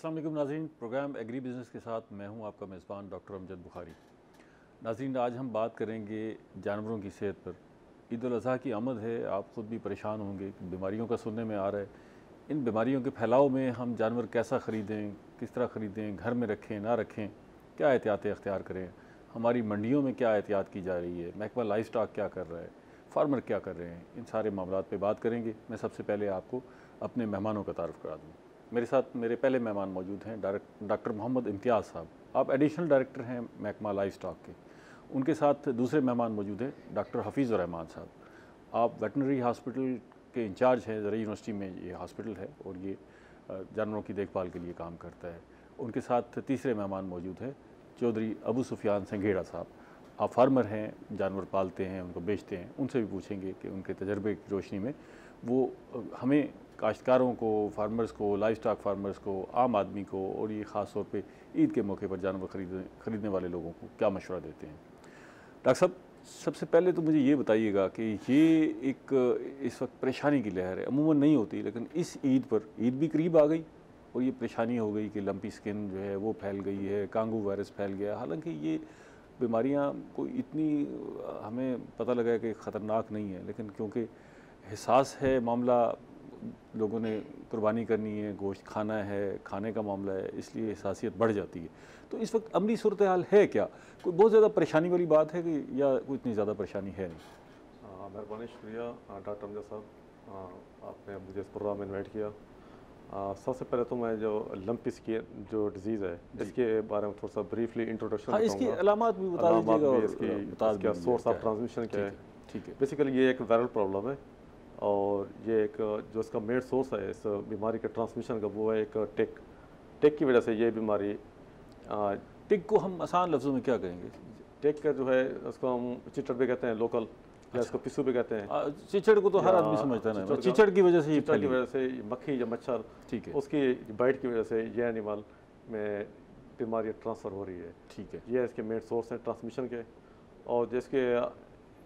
अस्सलाम वालेकुम नाज़रीन, प्रोग्राम एग्री बिज़नेस के साथ मैं हूं आपका मेज़बान डॉक्टर अमजद बुखारी। नाज़रीन, आज हम बात करेंगे जानवरों की सेहत पर। ईद उल अज़हा की आमद है, आप ख़ुद भी परेशान होंगे, बीमारियों का सुनने में आ रहा है। इन बीमारियों के फैलाव में हम जानवर कैसा ख़रीदें, किस तरह ख़रीदें, घर में रखें ना रखें, क्या एहतियातें अख्तियार करें, हमारी मंडियों में क्या एहतियात की जा रही है, महकमा लाइव स्टॉक क्या कर रहा है, फार्मर क्या कर रहे हैं, इन सारे मामलात पे बात करेंगे। मैं सबसे पहले आपको अपने मेहमानों का तारुफ़ करा दूँ। मेरे साथ मेरे पहले मेहमान मौजूद हैं डॉक्टर मोहम्मद इम्तियाज़ साहब। आप एडिशनल डायरेक्टर हैं महकमा लाइव स्टॉक के। उनके साथ दूसरे मेहमान मौजूद हैं डॉक्टर हफीज़ रहमान साहब। आप वेटनरी हॉस्पिटल के इंचार्ज हैं, ज़रा यूनिवर्सिटी में ये हॉस्पिटल है और ये जानवरों की देखभाल के लिए काम करता है। उनके साथ तीसरे मेहमान मौजूद हैं चौधरी अबू सुफियान संघेड़ा साहब। आप फार्मर हैं, जानवर पालते हैं, उनको बेचते हैं। उनसे भी पूछेंगे कि उनके तजर्बे की रोशनी में वो हमें काश्तकारों को, फार्मर्स को, लाइव स्टॉक फार्मर्स को, आम आदमी को और ये ख़ास तौर पे ईद के मौके पर जानवर ख़रीदने वाले लोगों को क्या मशवरा देते हैं। डॉक्टर साहब, सबसे पहले तो मुझे ये बताइएगा कि ये एक इस वक्त परेशानी की लहर है, अमूमन नहीं होती, लेकिन इस ईद पर, ईद भी करीब आ गई और ये परेशानी हो गई कि लंपी स्किन जो है वो फैल गई है, कांगू वायरस फैल गया। हालांकि ये बीमारियां कोई इतनी हमें पता लगा कि ख़तरनाक नहीं है, लेकिन क्योंकि हिसास है मामला, लोगों ने कुर्बानी करनी है, गोश्त खाना है, खाने का मामला है, इसलिए हिसासियत बढ़ जाती है। तो इस वक्त अमली सूरत हाल है क्या? कोई बहुत ज़्यादा परेशानी वाली बात है कि या कोई इतनी ज़्यादा परेशानी है नहीं? मेहरबानी, शुक्रिया डॉक्टर अमजद साहब, आपने मुझे इस प्रोग्राम में इन्वाइट किया। सबसे पहले तो मैं जो लंपी स्किन जो डिजीज़ है इसके बारे में थोड़ा सा ब्रीफली इंट्रोडक्शन बताऊंगा। इसकी अलामात भी बता दीजिएगा और इसका सोर्स ऑफ ट्रांसमिशन क्या है। ठीक है। बेसिकली ये एक वायरल प्रॉब्लम है और ये एक जो इसका मेन सोर्स है इस बीमारी के ट्रांसमिशन का, वो है एक टिक की वजह से ये बीमारी। टिक को हम आसान लफ्ज़ों में क्या कहेंगे? टिक का जो है उसको हम चिचड़ भी कहते हैं लोकल, या इसको पिस्सू भी कहते हैं। चिचड़ को तो हर आदमी समझता है ना, चिचड़ की वजह से, चिचड़ की वजह से मक्खी या मच्छर, ठीक है, उसकी बाइट की वजह से ये एनिमल में बीमारी ट्रांसफ़र हो रही है। ठीक है, ये इसके मेन सोर्स हैं ट्रांसमिशन के। और जिसके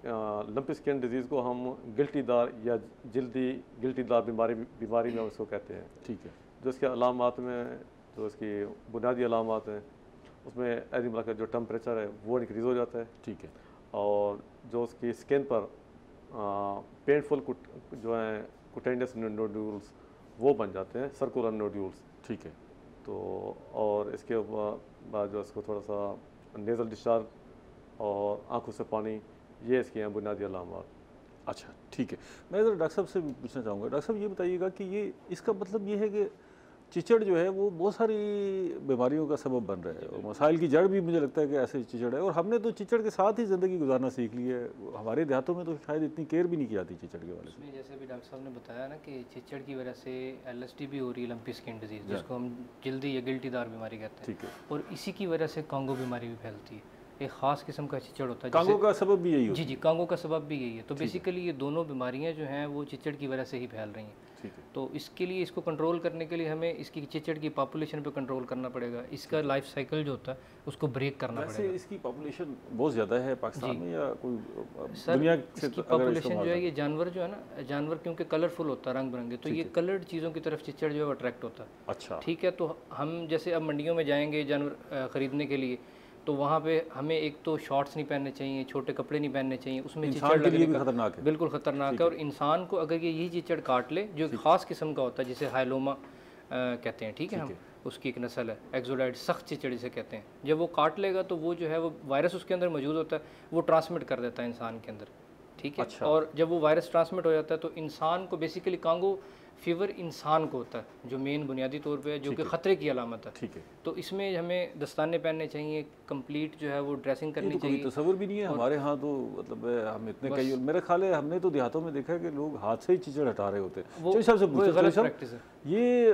लंपी स्किन डिजीज़ को हम गिल्टीदार या गिल्टीदार बीमारी में उसको कहते हैं। ठीक है। जो इसके अलामात में, जो इसकी बुनियादी अलामात हैं, उसमें एनिमल का जो टेम्परेचर है वो इंक्रीज़ हो जाता है। ठीक है। और जो उसकी स्किन पर पेनफुल जो हैं कुटेंडस नोड्यूल्स वो बन जाते हैं, सर्कुलर नोड्यूल्स। ठीक है। तो और इसके बाद जो इसको थोड़ा सा नेज़ल डिस्चार्ज और आंखों से पानी, ये इसके हैं बुनियादी अलामात। अच्छा, ठीक है। मैं ज़रा डॉक्टर साहब से पूछना चाहूँगा। डॉक्टर साहब, ये बताइएगा कि ये इसका मतलब ये है कि चिचड़ जो है वो बहुत सारी बीमारियों का सबब बन रहा है और मसाइल की जड़ भी मुझे लगता है कि ऐसे चिचड़ है, और हमने तो चिचड़ के साथ ही ज़िंदगी गुजारना सीख ली है। हमारे देहातों में तो शायद इतनी केयर भी नहीं की जाती चिचड़ के वाले से। जैसे अभी डॉक्टर साहब ने बताया ना कि चिचड़ की वजह से LSD भी हो रही है, लंपी स्किन डिजीज़, जिसको हम जल्दी या गिल्टीदार बीमारी कहते हैं। ठीक है। और इसी की वजह से कांगो बीमारी भी फैलती है। एक ख़ास किस्म का चिचड़ होता है। कांगो का सबब भी यही होता है? जी, कांगो का सबब भी यही है। तो बेसिकली ये दोनों बीमारियां जो हैं वो चिचड़ की वजह से ही फैल रही हैं। ठीक है। तो इसके लिए, इसको कंट्रोल करने के लिए हमें इसकी चिचड़ की पॉपुलेशन पे कंट्रोल करना पड़ेगा। इसका लाइफ साइकिल जो होता है उसको ब्रेक करना पड़ेगा। वैसे इसकी पॉपुलेशन बहुत ज़्यादा है पाकिस्तान में या कोई सर, दुनिया से? इसकी पॉपुलेशन जो है, ये जानवर जो है ना, जानवर क्योंकि कलरफुल होता है, रंग बिरंगे, तो ये कलर्ड चीज़ों की तरफ चिचड़ जो है वो अट्रैक्ट होता है। अच्छा, ठीक है। तो हम जैसे अब मंडियों में जाएंगे जानवर ख़रीदने के लिए, तो वहाँ पे हमें एक तो शॉर्ट्स नहीं पहनने चाहिए, छोटे कपड़े नहीं पहनने चाहिए, उसमें चिचड़ लगने का खतरनाक है। बिल्कुल ख़तरनाक है। और इंसान को अगर ये यही चिचड़ काट ले, जो ख़ास किस्म का होता है, जिसे हाइलोमा कहते हैं, ठीक है, हम उसकी एक नस्ल है, एक्सोडाइड, सख्त चिचड़ जिसे कहते हैं। जब वो काट लेगा तो वो जो है वो वायरस उसके अंदर मौजूद होता है, वो ट्रांसमिट कर देता है इंसान के अंदर। ठीक है। अच्छा। और जब वो वायरस ट्रांसमिट हो जाता है तो इंसान को, बेसिकली कांगो फीवर इंसान को होता है, जो मेन बुनियादी तौर पे, जो कि ख़तरे की अलामत है। ठीक है। तो इसमें हमें दस्ताने पहनने चाहिए, कंप्लीट जो है वो ड्रेसिंग करनी चाहिए। तस्वुर भी नहीं है हमारे यहाँ तो, मतलब हम इतने कई, मेरा ख्याल है हमने तो देहातों में देखा है कि लोग हाथ से ही चिचड़ हटा रहे होते हैं। वो गलत प्रैक्टिस है। ये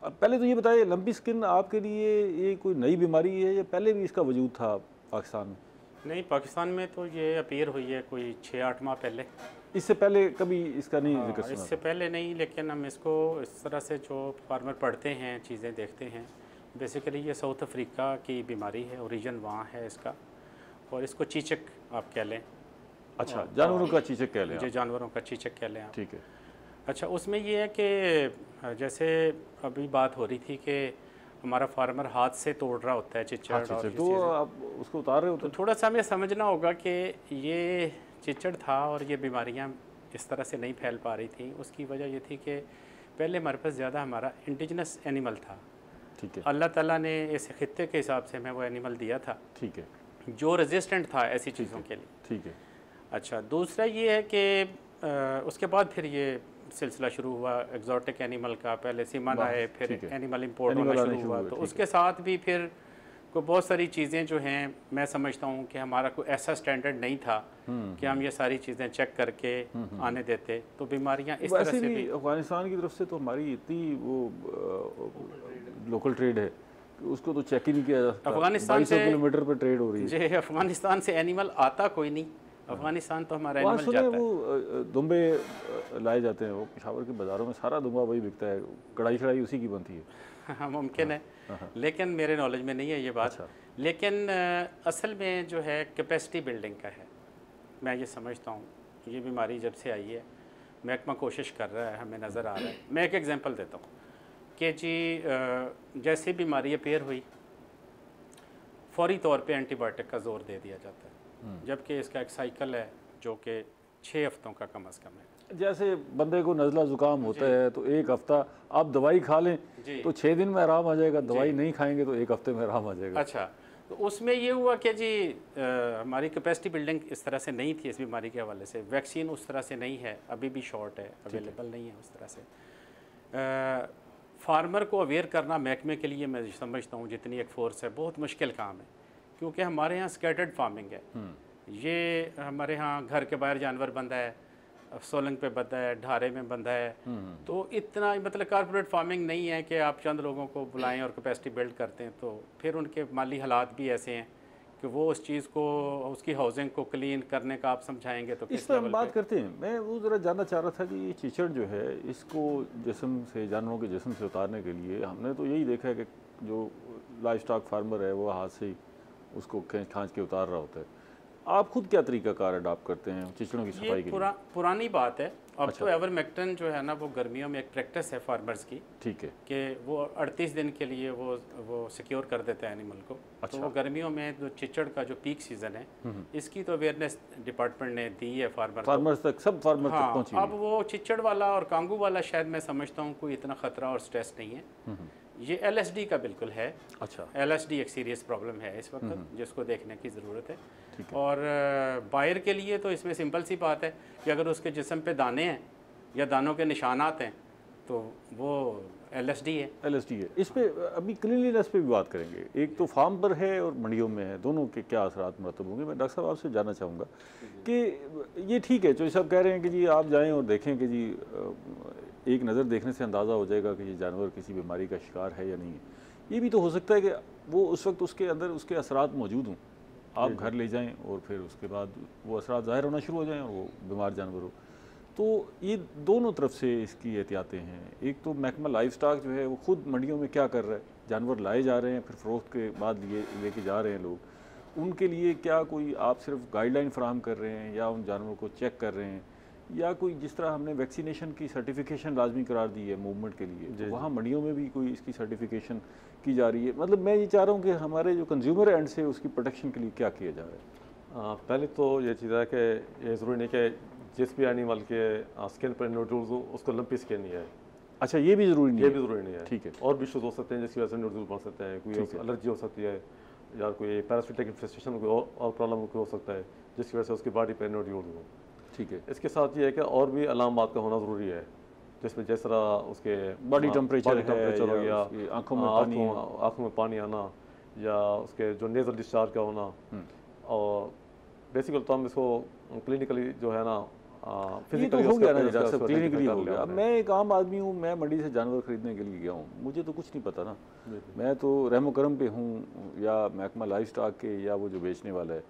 पहले तो ये बताइए, लंपी स्किन आपके लिए ये कोई नई बीमारी है या पहले भी इसका वजूद था पाकिस्तान में? नहीं, पाकिस्तान में तो ये अपीयर हुई है कोई 6-8 माह पहले। इससे पहले कभी इसका नहीं जिक्र सुना? इससे पहले नहीं, लेकिन हम इसको इस तरह से जो फार्मर पढ़ते हैं, चीज़ें देखते हैं, बेसिकली ये साउथ अफ्रीका की बीमारी है, ओरिजिन वहाँ है इसका, और इसको चीचक आप कह लें। अच्छा, जानवरों का चीचक कह लें? जी, जानवरों का चीचक कह लें आप। ठीक है। अच्छा, उसमें ये है कि जैसे अभी बात हो रही थी कि हमारा फार्मर हाथ से तोड़ रहा होता है चिचड़ और ये तो चीज़ें। आप उसको उतार रहे होते तो थोड़ा सा हमें समझना होगा कि ये चिचड़ था और ये बीमारियां इस तरह से नहीं फैल पा रही थी। उसकी वजह ये थी कि पहले हमारे पास ज़्यादा हमारा इंडिजिनस एनिमल था। ठीक है, अल्लाह ताला ने इस खित्ते के हिसाब से हमें वो एनिमल दिया था ठीक है, जो रेजिस्टेंट था ऐसी चीज़ों के लिए। ठीक है। अच्छा, दूसरा ये है कि उसके बाद फिर ये सिलसिला शुरू हुआ एग्जॉटिक एनिमल का। पहले सीमन वाह, आए, फिर ठीक है। एनिमल इंपोर्ट एनिमल होना आने शुरू शुरू हुआ। हुए, तो ठीक उसके साथ भी फिर को बहुत सारी चीज़ें जो हैं, मैं समझता हूँ कि हमारा कोई ऐसा स्टैंडर्ड नहीं था कि हम ये सारी चीज़ें चेक करके आने देते, तो बीमारियाँ इस तरह वैसे से भी भी। अफगानिस्तान की तरफ से तो हमारी इतनी वो लोकल ट्रेड है कि उसको तो चेक ही नहीं किया जा सकता। अफगानिस्तान 2200 किलोमीटर पर ट्रेड हो रही है। जी, अफगानिस्तान से एनिमल आता कोई नहीं, अफगानिस्तान तो हमारा वहाँ एनिमल सुने जाता है। वो दुम्बे लाए जाते हैं, वो पेशावर के बाज़ारों में सारा दुम्बा वही बिकता है, कढ़ाई शढ़ाई उसी की बनती है। हाँ, मुमकिन है, लेकिन मेरे नॉलेज में नहीं है ये बात। अच्छा। लेकिन असल में जो है कैपेसिटी बिल्डिंग का है। मैं ये समझता हूँ ये बीमारी जब से आई है महकमा कोशिश कर रहा है, हमें नज़र आ रहा है। मैं एक एग्जांपल देता हूँ कि जी जैसे बीमारी अपेयर हुई फौरी तौर पे एंटीबायोटिक का ज़ोर दे दिया जाता है, जबकि इसका एक साइकिल है जो कि 6 हफ्तों का कम अज़ कम है। जैसे बंदे को नज़ला ज़ुकाम होता है तो एक हफ़्ता आप दवाई खा लें जी। तो 6 दिन में आराम आ जाएगा, दवाई नहीं खाएंगे तो एक हफ्ते में आराम आ जाएगा। अच्छा, तो उसमें ये हुआ कि जी हमारी कैपेसिटी बिल्डिंग इस तरह से नहीं थी इस बीमारी के हवाले से। वैक्सीन उस तरह से नहीं है, अभी भी शॉर्ट है, अवेलेबल नहीं है उस तरह से। फार्मर को अवेयर करना महकमे के लिए मैं समझता हूँ जितनी एक फोर्स है बहुत मुश्किल काम है, क्योंकि हमारे यहाँ स्कैटर्ड फार्मिंग है। ये हमारे यहाँ घर के बाहर जानवर बंधा है, सोलंग पे बंधा है, ढारे में बंधा है, तो इतना मतलब कारपोरेट फार्मिंग नहीं है कि आप चंद लोगों को बुलाएं और कैपेसिटी बिल्ड करते हैं। तो फिर उनके माली हालात भी ऐसे हैं कि वो उस चीज़ को, उसकी हाउसिंग को क्लीन करने का आप समझाएंगे तो इस पर हम बात करते हैं। मैं वो ज़रा जानना चाह रहा था कि ये चिचड़ जो है इसको जिस्म से, जानवरों के जिस्म से उतारने के लिए हमने तो यही देखा है कि जो लाइव स्टॉक फार्मर है वो हाथ से ही उसको खींच के उतार रहा होता है। आप खुद क्या तरीकाकार अडॉप्ट करते हैं चिचड़ों की सफाई के लिए? पुरानी बात है। अब तो एवरमेक्टिन जो है ना वो गर्मियों में एक प्रैक्टिस है फार्मर्स की, ठीक है, कि वो 38 दिन के लिए वो सिक्योर कर देता है एनिमल को। अच्छा। तो वो गर्मियों में जो चिचड़ का जो पीक सीज़न है इसकी तो अवेयरनेस डिपार्टमेंट ने दी है फार्मर्स तक, सब फार्मर तक हाँ, पहुँची। अब वो चिचड़ वाला और कांगू वाला शायद मैं समझता हूँ कोई इतना ख़तरा और स्ट्रेस नहीं है। ये LSD का बिल्कुल है। अच्छा, LSD एक सीरियस प्रॉब्लम है इस वक्त जिसको देखने की ज़रूरत है। और बायर के लिए तो इसमें सिंपल सी बात है कि अगर उसके जिस्म पे दाने हैं या दानों के निशानात हैं तो वो LSD है। LSD है। इस पे अभी क्लीनलीनेस पे भी बात करेंगे। एक तो फार्म पर है और मंडियों में है, दोनों के क्या असरात मरतब होंगे। मैं डॉक्टर साहब आपसे जानना चाहूँगा कि ये ठीक है जो सब कह रहे हैं कि जी आप जाएँ और देखें कि जी एक नज़र देखने से अंदाज़ा हो जाएगा कि ये जानवर किसी बीमारी का शिकार है या नहीं है। ये भी तो हो सकता है कि वो उस वक्त उसके अंदर उसके असरात मौजूद हों, आप घर ले जाएं और फिर उसके बाद वो असरात ज़ाहिर होना शुरू हो जाएं और वो बीमार जानवर हो। तो ये दोनों तरफ से इसकी एहतियातें हैं। एक तो महकमा लाइव स्टॉक जो है वो खुद मंडियों में क्या कर रहा है, जानवर लाए जा रहे हैं फिर फ़रोख्त के बाद लेके जा रहे हैं लोग, उनके लिए क्या कोई आप सिर्फ गाइडलाइन फराहम कर रहे हैं या उन जानवरों को चेक कर रहे हैं, या कोई जिस तरह हमने वैक्सीनेशन की सर्टिफिकेशन लाजमी करार दी है मूवमेंट के लिए, तो वहाँ मंडियों में भी कोई इसकी सर्टिफिकेशन की जा रही है? मतलब मैं ये चाह रहा हूँ कि हमारे जो कंज्यूमर एंड से उसकी प्रोटेक्शन के लिए क्या किया जा रहा है? पहले तो ये चीज़ है कि ये ज़रूरी नहीं कि जिस भी एनिमल के स्किन पर नोडल्स हो उसको लंपी स्किन नहीं है। अच्छा, ये भी ज़रूरी नहीं ये है? भी ज़रूरी नहीं है, ठीक है। और भी इश्यूज हो सकते हैं जिसकी वजह से नोडल्स बन सकते हैं, कोई एलर्जी हो सकती है या कोई पैरासिटिक इन्फेस्टेशन और प्रॉब्लम हो सकता है जिसकी वजह से उसकी बॉडी पर नोडल्स हो। ठीक है। इसके साथ ये है कि और भी अलामात का होना ज़रूरी है, जिसमें जिस तरह उसके बॉडी टेम्परेचर हो गया, आँखों में पानी आना, या उसके जो नेजल डिस्चार्ज का होना। और बेसिकली तो हम इसको क्लिनिकली जो है ना ये तो हो गया ना डॉक्टर साहब, क्लिनिकली हो गया। अब मैं एक आम आदमी हूँ, मैं मंडी से जानवर खरीदने के लिए गया हूँ, मुझे तो कुछ नहीं पता ना, मैं तो रहमो करम पे हूँ या महकमा लाइव स्टॉक के या वो जो बेचने वाला है।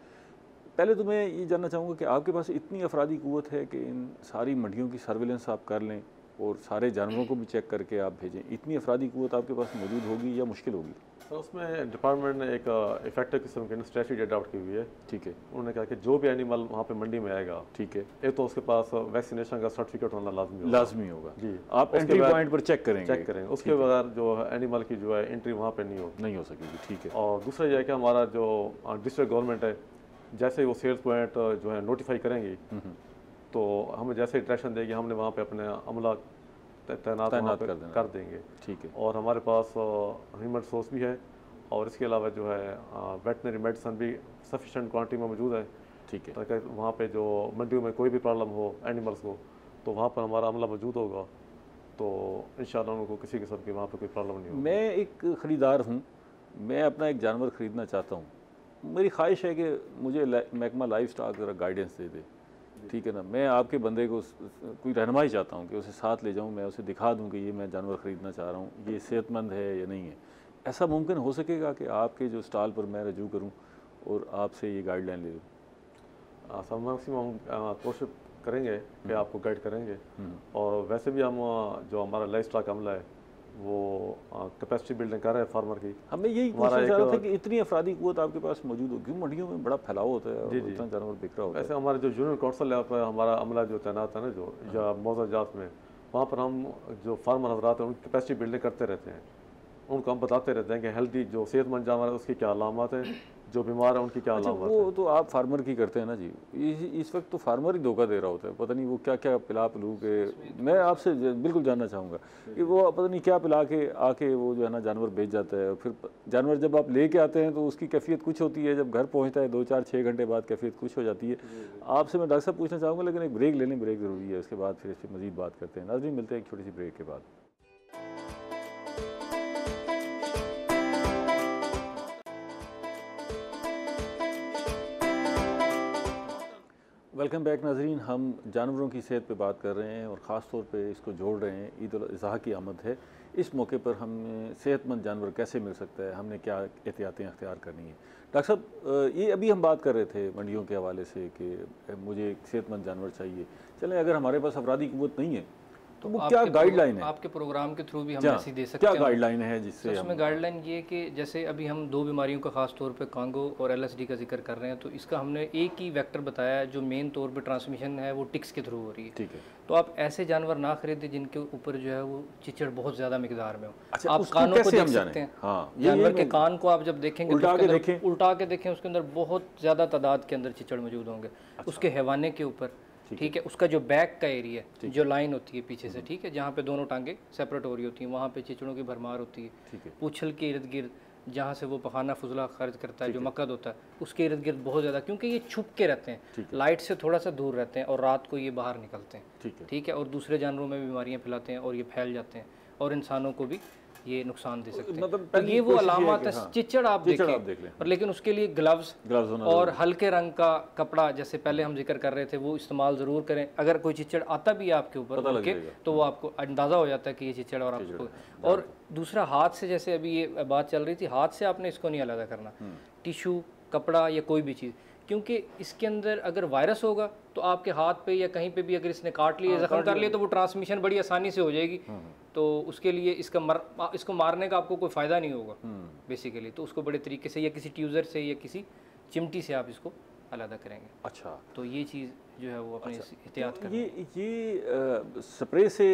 पहले तो मैं ये जानना चाहूँगा कि आपके पास इतनी अफरादी क़ुव्वत है कि इन सारी मंडियों की सर्विलेंस आप कर लें और सारे जानवरों को भी चेक करके आप भेजें, इतनी अफरादी क़ुव्वत आपके पास मौजूद होगी या मुश्किल होगी? तो उसमें डिपार्टमेंट ने एक इफेक्टिव किस्म की स्ट्रेटजी अडॉप्ट की हुई है। ठीक है, उन्होंने कहा कि जो भी एनिमल वहाँ पे मंडी में आएगा, ठीक है, एक तो उसके पास वैक्सीनेशन का सर्टिफिकेट होना लाजमी होगा जी। आप एंट्री पॉइंट पर चेक करेंगे, उसके बगैर जो एनिमल की जो है एंट्री वहाँ पे नहीं हो सकेगी। ठीक है। और दूसरा यह है कि हमारा जो डिस्ट्रिक्ट गवर्नमेंट है, जैसे ही वो सेल्स पॉइंट जो है नोटिफाई करेंगी, तो हमें जैसे डायरेक्शन देगी हमने वहाँ पे अपने अमला तैनात कर देंगे। ठीक है। और हमारे पास ह्यूमन रिसोर्स भी है और इसके अलावा जो है वेटनरी मेडिसन भी सफिशेंट क्वांटिटी में मौजूद है। ठीक है। ताकि वहाँ पे जो मंडियों में कोई भी प्रॉब्लम हो एनिमल्स को, तो वहाँ पर हमारा अमला मौजूद होगा, तो इंशाल्लाह उनको किसी किस्म की वहाँ पर कोई प्रॉब्लम नहीं होगी। मैं एक ख़रीदार हूँ, मैं अपना एक जानवर ख़रीदना चाहता हूँ, मेरी ख्वाहिश है कि मुझे महकमा लाइफ स्टॉक ज़रा गाइडेंस दे दे। ठीक है ना, मैं आपके बंदे को कोई रहनुमाई चाहता हूँ कि उसे साथ ले जाऊँ, मैं उसे दिखा दूँ कि ये मैं जानवर ख़रीदना चाह रहा हूँ, ये सेहतमंद है या नहीं है। ऐसा मुमकिन हो सकेगा कि आपके जो स्टॉल पर मैं रजू करूँ और आपसे ये गाइडलाइन ले लूँ? सब मैक्सिमम कोशिश करेंगे कि आपको गाइड करेंगे। और वैसे भी हम जो हमारा लाइफ स्टॉक अमला है वो कैपेसिटी बिल्डिंग कर रहे हैं फार्मर की। हमें यही पूछना चाह रहा था कि इतनी अफरादी क़ुव्वत आपके पास मौजूद होगी, मंडियों में बड़ा फैलाव होता है और इतना जानवर बिक रहा होता है। वैसे हमारे जो यूनियन काउंसिल है पर हमारा अमला जो तैनात है ना, जो या मौजूदा जात में, वहाँ पर हम जो फार्मर हजरात हैं उनकी कैपेसिटी बिल्डिंग करते रहते हैं। उनको हम बताते रहते हैं कि हेल्दी जो सेहतमंद जानवर है उसकी क्या अलामत है, जो बीमार है उनकी क्या अलामत है। वो तो आप फार्मर की करते हैं ना जी, इस वक्त तो फार्मर ही धोखा दे रहा होता है, पता नहीं वो क्या क्या पिला पिलू के। मैं आपसे बिल्कुल जानना चाहूँगा कि वो पता नहीं क्या पिला के आके वो जो है ना जानवर बेच जाता है, फिर जानवर जब आप लेके आते हैं तो उसकी कैफियत कुछ होती है, जब घर पहुँचता है 2 4 6 घंटे बाद कैफियत कुछ हो जाती है। आपसे मैं डॉक्टर साहब पूछना चाहूँगा, लेकिन एक ब्रेक ले लें, ब्रेक ज़रूरी है, उसके बाद फिर इस पर मज़ीद बात करते हैं। नाज़रीन मिलते हैं एक छोटी सी ब्रेक के बाद। वेलकम बैक नाजरीन, हम जानवरों की सेहत पे बात कर रहे हैं और ख़ास तौर पे इसको जोड़ रहे हैं, ईद उल अज़हा की आमद है। इस मौके पर हमें सेहतमंद जानवर कैसे मिल सकता है, हमने क्या एहतियातें अख्तियार करनी है। डॉक्टर साहब, ये अभी हम बात कर रहे थे मंडियों के हवाले से कि मुझे एक सेहतमंद जानवर चाहिए। चलें, अगर हमारे पास अफरादी क़ुव्वत नहीं है तो वो क्या गाइडलाइन है? आपके प्रोग्राम के थ्रू भी हम ऐसी दे सकते हैं। क्या गाइडलाइन है जिससे तो उसमें गाइडलाइन ये कि जैसे अभी हम 2 बीमारियों का खास तौर पे कांगो और LSD का जिक्र कर रहे हैं, तो इसका हमने एक ही वेक्टर बताया है जो मेन तौर पे ट्रांसमिशन है वो टिक्स के थ्रू हो रही है। ठीक है। तो आप ऐसे जानवर ना खरीदें जिनके ऊपर जो है वो चिचड़ बहुत ज़्यादा मिकदार में हो। अच्छा, आप कानों को देख सकते हैं। हाँ, जानवर के कान को आप जब देखेंगे उल्टा के देखें, उसके अंदर बहुत ज़्यादा तादाद के अंदर चिचड़ मौजूद होंगे। उसके हैवाने के ऊपर, ठीक है, उसका जो बैक का एरिया जो लाइन होती है पीछे से, ठीक है, जहाँ पे दोनों टांगे सेपरेट हो रही होती हैं, वहाँ पे चिचड़ों की भरमार होती है। पूंछल के इर्द गिर्द जहाँ से वो पखाना फुजला खर्च करता है, जो मकद होता है, उसके इर्द गिर्द बहुत ज़्यादा, क्योंकि ये छुप के रहते हैं, लाइट से थोड़ा सा दूर रहते हैं और रात को ये बाहर निकलते हैं। ठीक है, और दूसरे जानवरों में बीमारियाँ फैलाते हैं और ये फैल जाते हैं और इंसानों को भी ये नुकसान दे सकते हैं। मतलब तो ये वो अलामत है। हाँ, चिचड़ आप देख लें, और लेकिन उसके लिए ग्लव्स और हल्के रंग का कपड़ा, जैसे पहले हम जिक्र कर रहे थे, वो इस्तेमाल ज़रूर करें। अगर कोई चिचड़ आता भी है आपके ऊपर तो वो आपको अंदाज़ा हो जाता है कि ये चिचड़ और आपको। और दूसरा, हाथ से, जैसे अभी ये बात चल रही थी, हाथ से आपने इसको नहीं अलग करना, टिशू, कपड़ा या कोई भी चीज़, क्योंकि इसके अंदर अगर वायरस होगा तो आपके हाथ पे या कहीं पे भी अगर इसने काट लिया, जख्म कर लिया, तो वो ट्रांसमिशन बड़ी आसानी से हो जाएगी। तो उसके लिए इसको मारने का आपको कोई फ़ायदा नहीं होगा बेसिकली। तो उसको बड़े तरीके से या किसी ट्यूज़र से या किसी चिमटी से आप इसको अलग करेंगे। अच्छा, तो ये चीज़ जो है वो अपने एहतियात करें। ये स्प्रे से,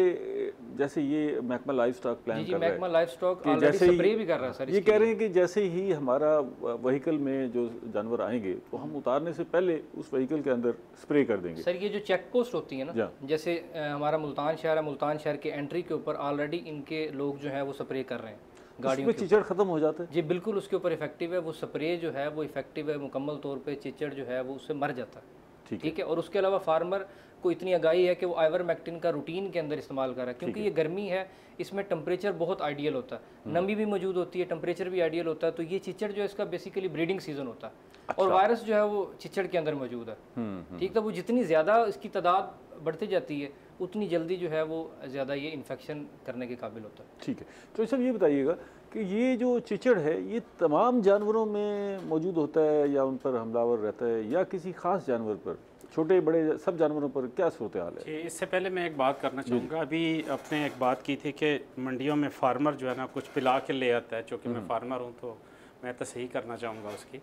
जैसे ये महकमा लाइफ स्टॉक प्लान कर रहा है, महकमा लाइफ स्टॉक ऑलरेडी स्प्रे भी कर रहा है सर। ये कह रहे हैं कि जैसे ही हमारा व्हीकल में जो जानवर आएंगे तो हम उतारने से पहले उस व्हीकल के अंदर स्प्रे कर देंगे। सर, ये जो चेक पोस्ट होती है ना, जैसे हमारा मुल्तान शहर है, मुल्तान शहर के एंट्री के ऊपर ऑलरेडी इनके लोग जो है वो स्प्रे कर रहे हैं गाड़ियों में। चिचड़ खत्म हो जाता है जी, बिल्कुल उसके ऊपर इफेक्टिव है वो स्प्रे जो है वो इफेक्टिव है, मुकम्मल तौर पे चिचड़ जो है वो उससे मर जाता है। ठीक है। और उसके अलावा फार्मर को इतनी आगाही है कि वो आइवरमेक्टिन का रूटीन के अंदर इस्तेमाल कर रहा है, क्योंकि ये गर्मी है, इसमें टेम्परेचर बहुत आइडियल होता है, नमी भी मौजूद होती है, टेम्परेचर भी आइडियल होता है। तो ये चिचड़ जो है इसका बेसिकली ब्रीडिंग सीजन होता है। और वायरस जो है वो चिचड़ के अंदर मौजूद है। ठीक है, वो जितनी ज़्यादा इसकी तादाद बढ़ती जाती है उतनी जल्दी जो है वो ज़्यादा ये इन्फेक्शन करने के काबिल होता है। ठीक है, तो सब ये बताइएगा कि ये जो चिचड़ है ये तमाम जानवरों में मौजूद होता है या उन पर हमलावर रहता है या किसी ख़ास जानवर पर? छोटे बड़े सब जानवरों पर क्या सूरत हाल है? जी, इससे पहले मैं एक बात करना चाहूँगा। अभी आपने एक बात की थी कि मंडियों में फार्मर जो है ना कुछ पिला के ले आता है। चूँकि मैं फार्मर हूँ तो मैं तसहीह करना चाहूँगा उसकी।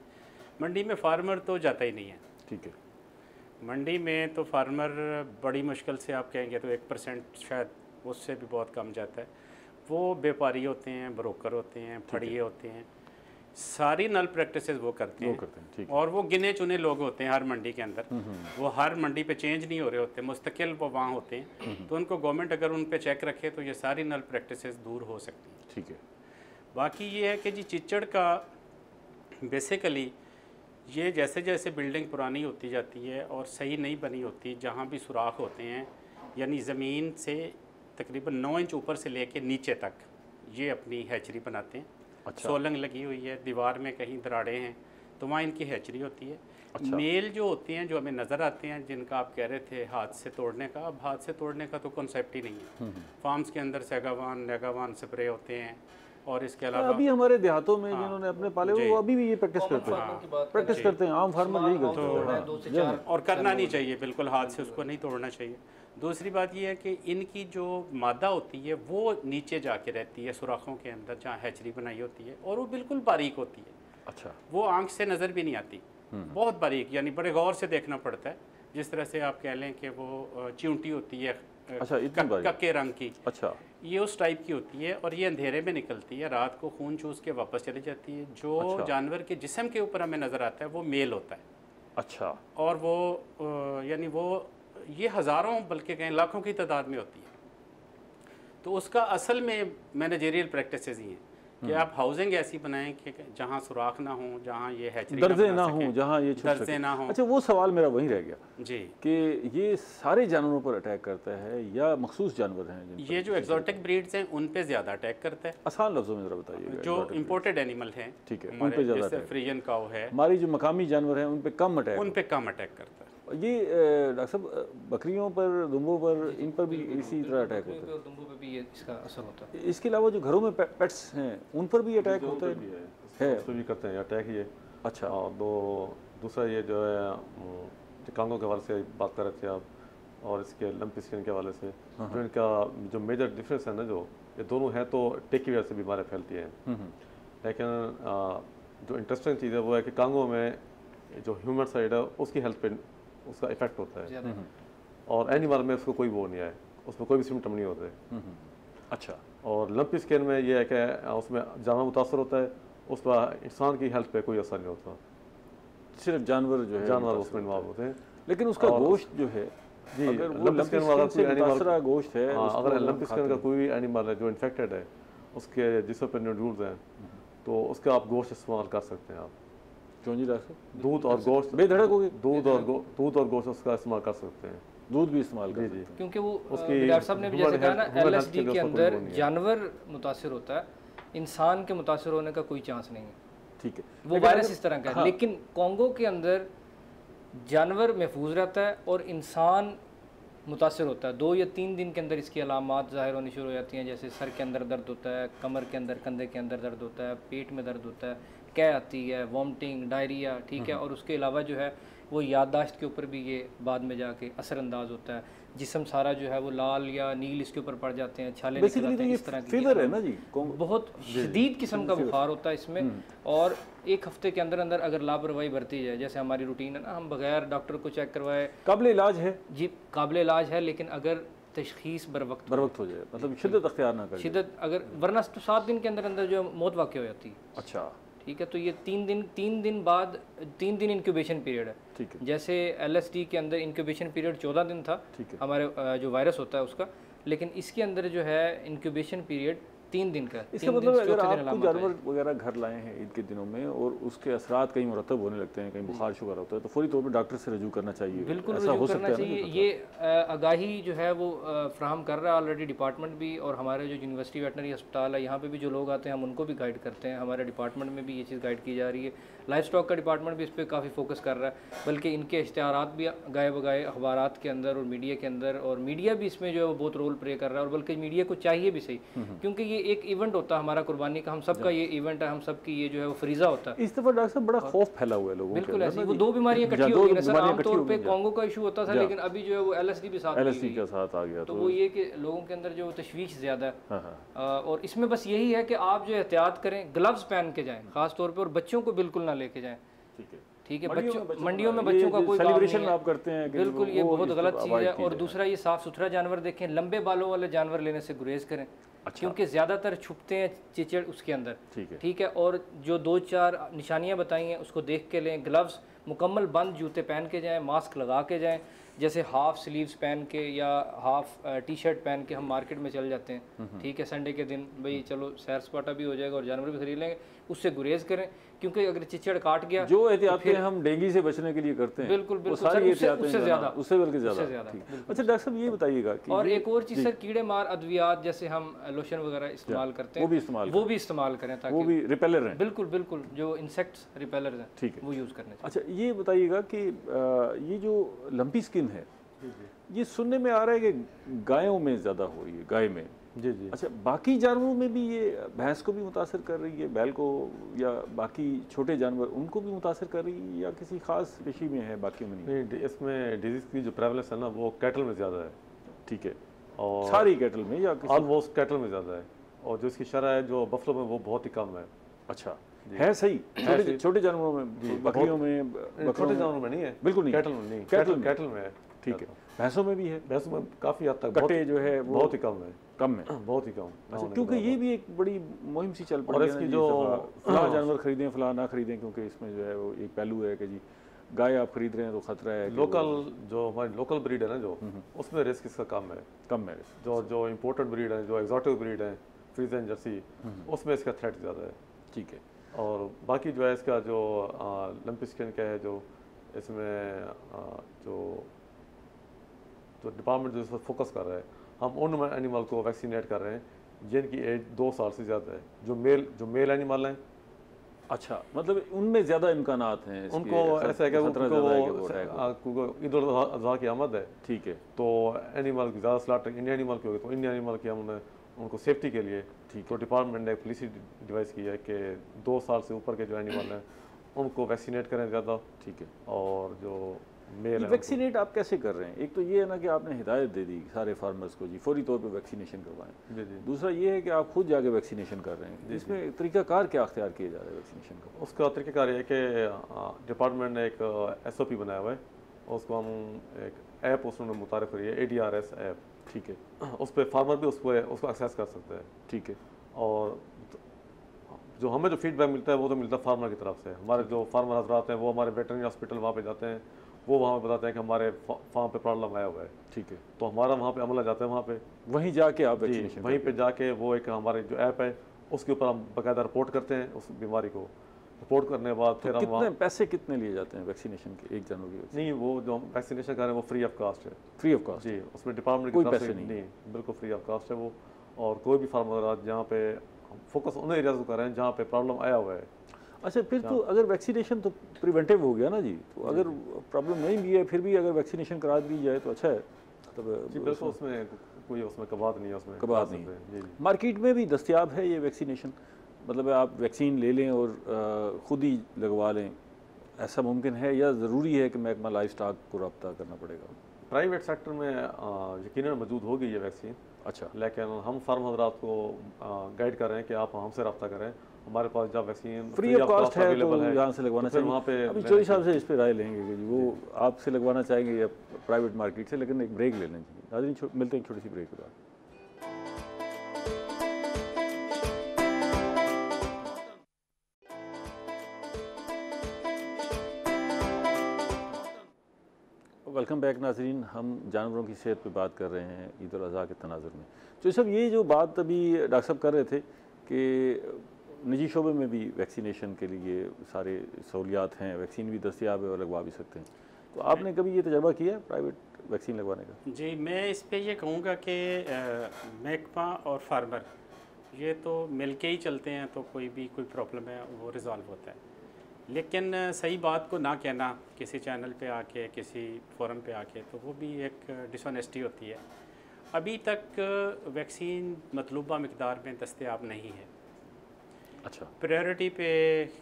मंडी में फार्मर तो जाता ही नहीं है। ठीक है। मंडी में तो फार्मर बड़ी मुश्किल से आप कहेंगे तो 1% शायद, उससे भी बहुत कम जाता है। वो व्यापारी होते हैं, ब्रोकर होते हैं, फड़िए होते हैं, सारी नल प्रैक्टिसेस वो करते हैं। ठीक है। और वो गिने चुने लोग होते हैं हर मंडी के अंदर। वो हर मंडी पे चेंज नहीं हो रहे होते, मुस्तकिल वो वहाँ होते हैं। तो उनको गवर्नमेंट अगर उन पे चेक रखे तो ये सारी नल प्रैक्टिसेस दूर हो सकती हैं। ठीक है। बाकी ये है कि जी चिच्चड़ का बेसिकली ये जैसे जैसे बिल्डिंग पुरानी होती जाती है और सही नहीं बनी होती, जहाँ भी सुराख होते हैं, यानी ज़मीन से तकरीबन 9 इंच ऊपर से लेके नीचे तक ये अपनी हैचरी बनाते हैं। अच्छा। सोलंग लगी हुई है, दीवार में कहीं दराड़े हैं, तो वहाँ इनकी हैचरी होती है। अच्छा। मेल जो होते हैं, जो हमें नज़र आते हैं, जिनका आप कह रहे थे हाथ से तोड़ने का, अब हाथ से तोड़ने का तो कॉन्सेप्ट ही नहीं है। फार्म्स के अंदर सेगावान नेगावान स्प्रे होते हैं। और इसके अलावा अभी हमारे देहातों में जिन्होंने अपने पाले वो अभी भी ये प्रैक्टिस करते हैं। प्रैक्टिस करते हैं, आम फार्मर यही करते हैं। और करना नहीं चाहिए, बिल्कुल हाथ से उसको नहीं तोड़ना चाहिए। दूसरी बात यह है कि इनकी जो मादा होती है वो नीचे जाके रहती है सुराखों के अंदर जहाँ हैचरी बनाई होती है, और वो बिल्कुल बारीक होती है। अच्छा। वो आंख से नज़र भी नहीं आती, बहुत बारीक, यानी बड़े गौर से देखना पड़ता है। जिस तरह से आप कह लें कि वो चिंटी होती है, अच्छा, कक्के रंग की। अच्छा। ये उस टाइप की होती है और ये अंधेरे में निकलती है, रात को खून चूस के वापस चली जाती है। जो अच्छा। जानवर के जिस्म के ऊपर हमें नज़र आता है वो मेल होता है। अच्छा। और वो यानी वो ये हज़ारों बल्कि कहीं लाखों की तादाद में होती है। तो उसका असल में मैनेजेरियल प्रैक्टिसेस ही हैं कि आप हाउसिंग ऐसी बनाएं कि जहाँ सुराख ना हो, जहाँ ये हैचरी दर्जे ना हो, जहाँ ये दर्जे ना हो। अच्छा, वो सवाल मेरा वहीं रह गया जी कि ये सारे जानवरों पर अटैक करता है या मखसूस जानवर हैं जिन पर? ये जो एक्जोटिक ब्रीड्स हैं उन पे ज़्यादा अटैक करता है। आसान लफ्जों में ज़रा बताइएगा। जो इम्पोर्टेड एनिमल हैं, ठीक है, उन पे ज़्यादा जैसे फ्रीजन काऊ है, हमारी जो मकामी जानवर हैं उन पे कम अटैक, उन पे कम अटैक करता है। ये डॉक्टर साहब बकरियों पर, दुम्बों पर, इन पर भी इसी तरह अटैक होता है? दुम्बों पे भी ये इसका असर होता है। इसके अलावा जो घरों में पेट्स हैं उन पर भी अटैक होता है? उस पर भी करते हैं अटैक ये। अच्छा। और दूसरा ये जो है टिकांगों के हवाले से बात कर रहे थे आप, और इसके लंपी स्किन के हवाले से, जो इनका जो मेजर डिफरेंस है ना, जो ये दोनों हैं तो टेक की वजह से बीमारियाँ फैलती हैं। लेकिन जो इंटरेस्टिंग चीज़ है वो है कि कांगों में जो ह्यूमन साइड है उसकी हेल्थ पे उसका इफेक्ट होता है, और एनिमल में उसको कोई वो नहीं है, उसमें कोई भी सिम्टम नहीं होते। अच्छा। और लंपी स्किन में ये है कि उसमें जानवर मुतासर होता है, उस पर इंसान की हेल्थ पे कोई असर नहीं होता, सिर्फ जानवर जो है जानवर उसमें इन्वॉल्व होते हैं। लेकिन उसका गोश्त जो है, जी, अगर वो लंपी स्किन वाला कोई एनिमल गोश्त है, अगर लंपी स्किन का कोई एनिमल है जो इन्फेक्टेड है, उसके जिसम पर नोड्यूल्स हैं, तो उसका आप गोश्त इस्तेमाल कर सकते हैं। आप क्यों जी डॉक्टर? दूध और गोश्त बेधड़क हो गई, दूध और गोश्त उसका इस्तेमाल कर सकते हैं। दूध भी इस्तेमाल कर सकते हैं, क्योंकि वो उसकी डॉक्टर साहब ने भी जैसे कहा ना, LSD के अंदर नहीं है। जानवर मुतासिर होता है, इंसान के मुतासिर होने का कोई चांस नहीं है। ठीक है, वो वायरस इस तरह का है। लेकिन कॉन्गो के अंदर जानवर महफूज रहता है और इंसान मुतासिर होता है। 2 या 3 दिन के अंदर इसकी अलामात ज़ाहिर होनी शुरू हो जाती हैं, जैसे सर के अंदर दर्द होता है, कमर के अंदर, कंधे के अंदर दर्द होता है, पेट में दर्द होता है, कै आती है, वॉमिटिंग, डायरिया, ठीक है। और उसके अलावा जो है वो याददाश्त के ऊपर भी ये बाद में जाके असरअंदाज होता है। जिस्म सारा जो है वो लाल या नील इसके ऊपर पड़ जाते हैं, छाले निकल आते हैं, इस तरह की फीवर है ना जी, बहुत शदीद किस्म का बुखार होता है इसमें। और 1 हफ्ते के अंदर अंदर अगर लापरवाही बरती जाए, जैसे हमारी रूटीन है ना, हम बगैर डॉक्टर को चेक करवाए, काबिल इलाज है जी काबिल इलाज है, लेकिन अगर तशखीस बर वक्त हो जाए, मतलब शिद्दत अख्तियार ना करे, शिद्दत अगर, वरना तो 7 दिन के अंदर अंदर जो मौत वाक़ हो जाती है। अच्छा, ठीक है। तो ये 3 दिन बाद, 3 दिन इंक्यूबेशन पीरियड है। ठीक है। जैसे LSD के अंदर इंक्यूबेशन पीरियड 14 दिन था, ठीक है, हमारे जो वायरस होता है उसका, लेकिन इसके अंदर जो है इंक्यूबेशन पीरियड 3 दिन का। इसका मतलब अगर आप कोई जानवर वगैरह घर लाए हैं ईद के दिनों में और उसके असरात कहीं मुरतब होने लगते हैं, कहीं बुखार शुगर होता है, तो फौरी तौर पर डॉक्टर से रजू करना चाहिए। बिल्कुल रजू करना चाहिए। ये आगाही जो है वो फ्राहम कर रहा है ऑलरेडी डिपार्टमेंट भी, और हमारे जो यूनिवर्सिटी वेटनरी अस्पताल है यहाँ पे भी जो लोग आते हैं हम उनको भी गाइड करते हैं। हमारे डिपार्टमेंट में भी ये चीज़ गाइड की जा रही है। लाइफ स्टॉक का डिपार्टमेंट भी इस पर काफ़ी फोकस कर रहा है, बल्कि इनके इश्तिहारात भी गाए बगाए अखबारात के अंदर और मीडिया के अंदर, और मीडिया भी इसमें जो है वो बहुत रोल प्ले कर रहा है, और बल्कि मीडिया को चाहिए भी सही, क्योंकि ये एक इवेंट होता है हमारा कुर्बानी का, हम सबका ये इवेंट है, हम सबकी ये जो है वो फरीजा होता है। इस दफ़ा डॉक्टर साहब बड़ा खौफ फैला हुआ है लोगों के बिल्कुल अंदर ऐसी ना वो जी। 2 बीमारियां जा, इकट्ठी दो हो गई ना सर। बीमारियां आमतौर इकट्ठी पे हो गई। कॉन्गो का इशू होता था, लेकिन अभी जो है वो LSD भी साथ LSD का साथ आ गया तो वो ये कि लोगों के अंदर जो तशवीश ज़्यादा है। हाँ। और इसमें बस यही है कि आप जो एहतियात करें, ग्लव्स पहन के जाएं ख़ास तौर पे, और बच्चों को बिल्कुल ना लेके जाएं। ठीक है, बच्चों मंडियों में बच्चों का कोई सेलिब्रेशन आप करते हैं, बिल्कुल ये बहुत गलत चीज़ है। और दूसरा ये साफ़ सुथरा जानवर देखें, लंबे बालों वाले जानवर लेने से गुरेज करें, क्योंकि ज़्यादातर छुपते हैं चिचड़ उसके अंदर। ठीक है, और जो 2-4 निशानियाँ बताई हैं उसको देख के लें। ग्लव्स मुकम्मल बंद जूते पहन के जाएं, मास्क लगा के जाएं, जैसे हाफ स्लीव्स पहन के या हाफ टी-शर्ट पहन के हम मार्केट में चल जाते हैं। ठीक है, संडे के दिन भाई चलो सैर सपाटा भी हो जाएगा और जानवर भी खरीद लेंगे, उससे गुरेज करें, क्योंकि अगर चिचड़ काट गया जो एहतियातें हम डेंगू से बचने के लिए करते हैं, बिल्कुल बिल्कुल सारी उससे ज़्यादा, उससे बल्कि ज़्यादा। अच्छा डॉक्टर साहब ये बताइएगा कि और एक और चीज़ सर, कीड़े मार अद्वियात जैसे हम लोशन वगैरह इस्तेमाल करते हैं, वो भी इस्तेमाल करें, ताकि वो भी रिपेलर हैं। बिल्कुल बिल्कुल, जो इंसेक्ट्स रिपेलर हैं, ठीक है, वो यूज़ करने चाहिए। अच्छा ये बताइएगा कि ये जो लंपी स्किन है, ये सुनने में आ रहा है कि गायों में ज़्यादा हो रही है, गाय में। जी जी। अच्छा बाकी जानवरों में भी ये भैंस को भी मुतासर कर रही है, बैल को, या बाकी छोटे जानवर उनको भी मुतासर कर रही है, या किसी खास पेशी में है बाकी में नहीं? इसमें डिजीज़ की जो प्रेवलेंस है ना वो कैटल में ज़्यादा है। ठीक है, और सारी कैटल में या ऑलमोस्ट कैटल में ज़्यादा है, और जो इसकी शरह है जो बफलो में वो बहुत ही कम है। अच्छा है सही, छोटे जानवरों में, बकरियों में, छोटे जानवरों में नहीं है, बिल्कुल नहीं, कैटल में नहीं, कैटल में है। ठीक है, भैंसों में भी है? भैंसों में काफ़ी हद तक कटे जो है वो बहुत ही कम है, बहुत ही कम। अच्छा, क्योंकि ये भी एक बड़ी मुहिम सी चल पड़ी है, इसकी जो फलां जानवर खरीदें फलां ना खरीदें, क्योंकि इसमें जो है वो एक पहलू है कि जी गाय आप खरीद रहे हैं तो खतरा है। लोकल जो हमारी लोकल ब्रीड है ना, जो उसमें रिस्क इसका कम है। जो इम्पोर्टेड ब्रीड है, जो एग्जॉटिक ब्रीड है, फ्रीजन जर्सी, उसमें इसका थ्रेट ज़्यादा है। ठीक है, और बाकी जो है इसका जो लंपी स्किन का है, जो इसमें जो डिपार्टमेंट जो इस पर फोकस कर रहा है, हम उन एनिमल को वैक्सीनेट कर रहे हैं जिनकी एज 2 साल से ज़्यादा है, जो मेल एनिमल हैं। अच्छा, मतलब उनमें ज़्यादा इम्कानात हैं, उनको ऐसा है कि ईद उल अज़हा की आमद है। ठीक है, तो एनिमल की ज़्यादा स्लॉटर इंडियन एनिमल की होगी, तो इंडियन एनिमल की हमने उनको सेफ्टी के लिए तो डिपार्टमेंट ने एक पॉलिसी डिवाइस की है कि 2 साल से ऊपर के जो एनिमल हैं उनको वैक्सीनेट करें ज़्यादा। ठीक है, और जो मेल वैक्सीनेट आप कैसे कर रहे हैं? एक तो ये है ना कि आपने हिदायत दे दी सारे फार्मर्स को जी फौरी तौर पे वैक्सीनेशन करवाएं। जी जी। दूसरा ये है कि आप खुद जाके वैक्सीनेशन कर रहे हैं, इसमें तरीकाकार क्या अख्तियार किया जा रहा है वैक्सीनेशन का? उसका तरीकाकार ये है कि डिपार्टमेंट ने एक SOP बनाया हुआ है, उसको हम एक ऐप उसमें मुतारिफ करी है, ADRS ऐप। ठीक है, उस पर फार्मर भी उसको एक्सेस कर सकते हैं। ठीक है, और जो हमें जो फीडबैक मिलता है वो तो मिलता है फार्मर की तरफ से। हमारे जो फार्मर हजरात हैं वो हमारे वेटरनरी हॉस्पिटल वहाँ पे जाते हैं, वो वहाँ पे बताते हैं कि हमारे फार्म पे प्रॉब्लम आया हुआ है। ठीक है, तो हमारा वहाँ पे अमला जाता है, वहाँ पे वहीं जाके आप वैक्सीनेशन, वहीं पे जाके वो एक हमारे जो ऐप है उसके ऊपर हम बाकायदा रिपोर्ट करते हैं उस बीमारी को। रिपोर्ट करने के बाद फिर हम वहाँ पैसे कितने लिए जाते हैं वैक्सीनेशन के एक जानवर की? नहीं, वो जो हम वैक्सीनेशन कर रहे हैं वो फ्री ऑफ कास्ट है। Free of cost? जी, उसमें डिपार्टमेंट की तरफ से नहीं, बिल्कुल फ्री ऑफ कास्ट है वो। और कोई भी फार्मर जहाँ पे फोकस उन एरियाज को कर रहे हैं जहाँ पे प्रॉब्लम आया हुआ है। अच्छा, फिर तो अगर वैक्सीनेशन तो प्रिवेंटिव हो गया ना जी, तो अगर प्रॉब्लम नहीं भी है फिर भी अगर वैक्सीनेशन करा दी जाए तो अच्छा है। मतलब जी बिल्कुल, उसमें कोई कबात नहीं है, उसमें कबात नहीं है। मार्केट में भी दस्तयाब है ये वैक्सीनेशन, मतलब आप वैक्सीन ले लें और ख़ुद ही लगवा लें, ऐसा मुमकिन है या ज़रूरी है कि महकमा लाइफ स्टॉक को रब्ता करना पड़ेगा? प्राइवेट सेक्टर में यकीनन मौजूद होगी ये वैक्सीन। अच्छा, लेकिन हम फार्म हजरात को गाइड कर रहे हैं कि आप हमसे रब्ता करें, हमारे पास जब वैक्सीन फ्री ऑफ कॉस्ट है तो यहाँ से लगवाना चाहिए। वहाँ पे अभी चौधरी साहब से इस पर राय लेंगे कि वो आपसे लगवाना चाहेंगे या प्राइवेट मार्केट से, लेकिन एक ब्रेक ले लेना चाहिए। नाज़रीन मिलते हैं छोटी सी ब्रेक के बाद। वेलकम बैक नाज़रीन, हम जानवरों की सेहत पे बात कर रहे हैं ईद उल अज़हा के तनाज़ुर में। तो सब ये जो बात अभी डॉक्टर साहब कर रहे थे कि निजी शोबे में भी वैक्सीनेशन के लिए सारे सहूलियात हैं, वैक्सीन भी दस्तयाब है और लगवा भी सकते हैं, तो आपने कभी ये तजर्बा किया है प्राइवेट वैक्सीन लगवाने का? जी, मैं इस पर यह कहूँगा कि महकमा और फार्मर ये तो मिल के ही चलते हैं, तो कोई भी कोई प्रॉब्लम है वो रिज़ॉल्व होता है। लेकिन सही बात को ना कहना किसी चैनल पे आके, किसी फोरम पे आके, तो वो भी एक डिसऑनेस्टी होती है। अभी तक वैक्सीन मतलूबा मिकदार में दस्तयाब नहीं है। अच्छा, प्रायोरिटी पे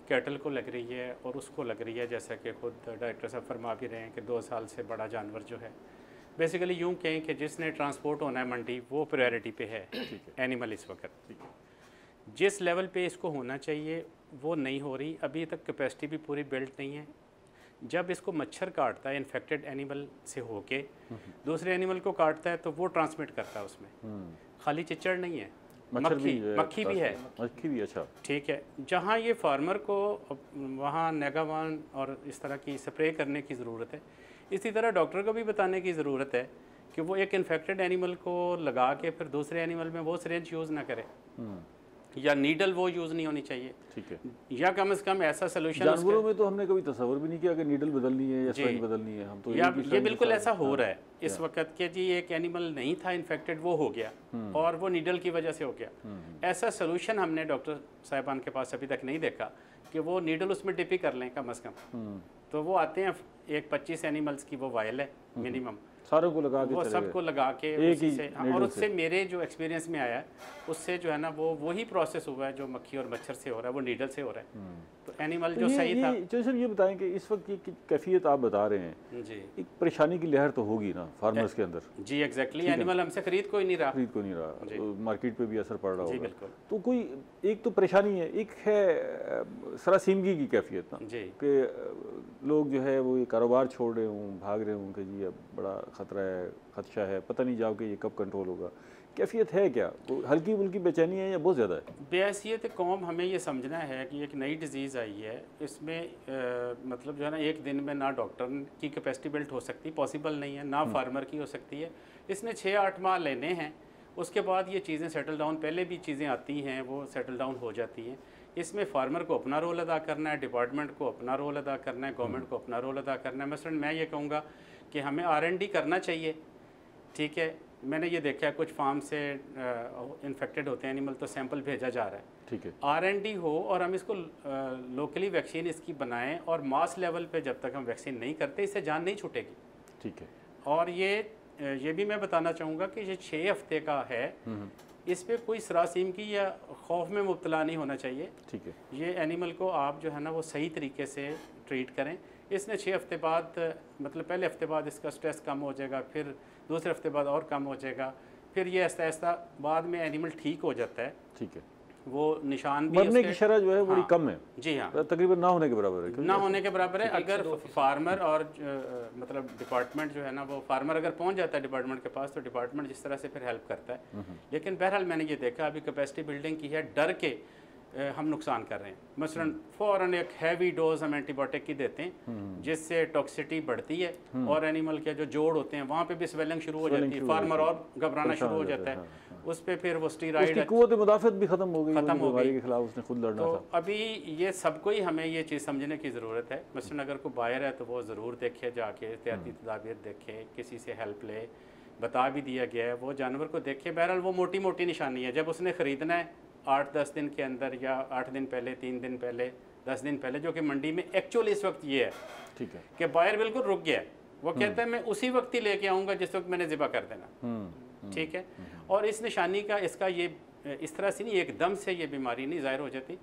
कैटल को लग रही है और उसको लग रही है, जैसा कि खुद डायरेक्टर साहब फरमा भी रहे हैं कि 2 साल से बड़ा जानवर जो है, बेसिकली यूँ कहें कि जिसने ट्रांसपोर्ट होना है मंडी, वो प्रायोरिटी पे है एनिमल इस वक्त। जिस लेवल पे इसको होना चाहिए वो नहीं हो रही। अभी तक कैपेसिटी भी पूरी बिल्ट नहीं है। जब इसको मच्छर काटता है इन्फेक्टेड एनिमल से होके दूसरे एनिमल को काटता है तो वो ट्रांसमिट करता है उसमें, खाली चिचड़ नहीं है, मक्खी भी है। मक्खी भी, अच्छा, ठीक है। जहाँ ये फार्मर को वहाँ नेगावान और इस तरह की स्प्रे करने की ज़रूरत है, इसी तरह डॉक्टर को भी बताने की ज़रूरत है कि वो एक इन्फेक्टेड एनिमल को लगा के फिर दूसरे एनिमल में वो सिरिंज यूज़ ना करे, या नीडल वो यूज़ नहीं होनी चाहिए। ठीक है। या कम से कम ऐसा सोल्यूशन। जानवरों में तो हमने कभी तस्वर भी नहीं किया कि नीडल बदलनी है या सिरिंज बदलनी है। हम तो ये बिल्कुल ऐसा हो रहा है इस वक्त के जी, एक एनिमल नहीं था इन्फेक्टेड, वो हो गया और वो नीडल की वजह से हो गया। ऐसा सोल्यूशन हमने डॉक्टर साहिबान के पास अभी तक नहीं देखा कि वो नीडल उसमें डिप ही कर लें कम से कम। तो वो आते हैं, एक 25 एनिमल्स की वो वायल है मिनिमम, सारों को लगा के, वो सबको लगा के उसी से, और उससे मेरे जो एक्सपीरियंस में आया है उससे जो है ना वो वही प्रोसेस हुआ है जो मक्खी और मच्छर से हो रहा है, वो नीडल से हो रहा है। तो एनिमल जो सही था। जो सर ये बताएं कि इस वक्त की कैफियत आप बता रहे हैं जी, एक परेशानी की लहर तो होगी ना फार्मर्स के अंदर। जी एग्जैक्टली। एनिमल हमसे खरीद कोई नहीं रहा, मार्केट पे भी असर पड़ रहा होगा। बिल्कुल। तो कोई एक तो परेशानी है, एक है सरासीमगी की कैफियत ना, कि लोग जो है वो ये कारोबार छोड़ रहे हों, भाग रहे हों कि जी अब बड़ा ख़तरा है, खदशा है, पता नहीं जाओ कि ये कब कंट्रोल होगा। कैफियत है क्या, वो हल्की फुल्की बेचैनी है या बहुत ज़्यादा है? बेहैसियत कौम हमें ये समझना है कि एक नई डिज़ीज़ आई है, इसमें मतलब जो है ना एक दिन में ना डॉक्टर की कैपेसिटी बिल्ट हो सकती, पॉसिबल नहीं है, ना फार्मर की हो सकती है। इसने 6-8 माह लेने हैं, उसके बाद ये चीज़ें सेटल डाउन, पहले भी चीज़ें आती हैं वो सेटल डाउन हो जाती हैं। इसमें फार्मर को अपना रोल अदा करना है, डिपार्टमेंट को अपना रोल अदा करना है, गवर्नमेंट को अपना रोल अदा करना है। मसलन मैं ये कहूँगा कि हमें R&D करना चाहिए। ठीक है, मैंने ये देखा है कुछ फार्म से इन्फेक्टेड होते हैं एनिमल तो सैंपल भेजा जा रहा है। ठीक है, R&D हो और हम इसको लोकली वैक्सीन इसकी बनाएं, और मास लेवल पे जब तक हम वैक्सीन नहीं करते इससे जान नहीं छूटेगी। ठीक है। और ये भी मैं बताना चाहूँगा कि ये 6 हफ्ते का है, इस पर कोई सरासीम की या खौफ में मुब्तला नहीं होना चाहिए। ठीक है। ये एनिमल को आप जो है ना वो सही तरीके से ट्रीट करें। इसने 6 हफ्ते बाद, मतलब पहले हफ्ते बाद इसका स्ट्रेस कम हो जाएगा, फिर दूसरे हफ्ते बाद और कम हो जाएगा, फिर ये आहिस्ता आहिस्ता बाद में एनिमल ठीक हो जाता है। ठीक है। वो निशान भी मरने की शरह जो है बड़ी कम है। जी हाँ, तकरीबन ना होने के बराबर है। ना होने के बराबर है। अगर फार्मर और मतलब डिपार्टमेंट जो है ना, वो फार्मर अगर पहुंच जाता है डिपार्टमेंट के पास तो डिपार्टमेंट जिस तरह से फिर हेल्प करता है। लेकिन बहरहाल मैंने ये देखा अभी कैपेसिटी बिल्डिंग की है, डर के हम नुकसान कर रहे हैं। मसलन फ़ौरन एक हैवी डोज हम एंटीबायोटिक की देते हैं जिससे टॉक्सिसिटी बढ़ती है और एनिमल के जो जोड़ होते हैं वहाँ पे भी स्वेलिंग शुरू हो जाती है, फार्मर और घबराना शुरू हो जाता है। उस पर फिर वो स्टीरॉइड, कुव्वत मुदाफ़त भी ख़त्म हो गई के खिलाफ, उसने खुद लड़ना था। अभी ये सबको ही हमें ये चीज़ समझने की ज़रूरत है। मसलन अगर कोई बायर है तो वो ज़रूर देखे, जाके एहतियाती तदाबीर देखे, किसी से हेल्प ले, बता भी दिया गया है, वो जानवर को देखे। बहरहाल वो मोटी मोटी निशानी है, जब उसने ख़रीदना है 8-10 दिन के अंदर, या 8 दिन पहले, 3 दिन पहले, 10 दिन पहले, जो कि मंडी में एक्चुअली इस वक्त ये है। ठीक है, कि बायर बिल्कुल रुक गया है, वो कहता है मैं उसी वक्त ही लेके आऊँगा जिस वक्त मैंने ज़िबा कर देना। ठीक है, और इस निशानी का इसका ये इस तरह से नहीं एकदम से ये बीमारी नहीं ज़ाहिर हो जाती।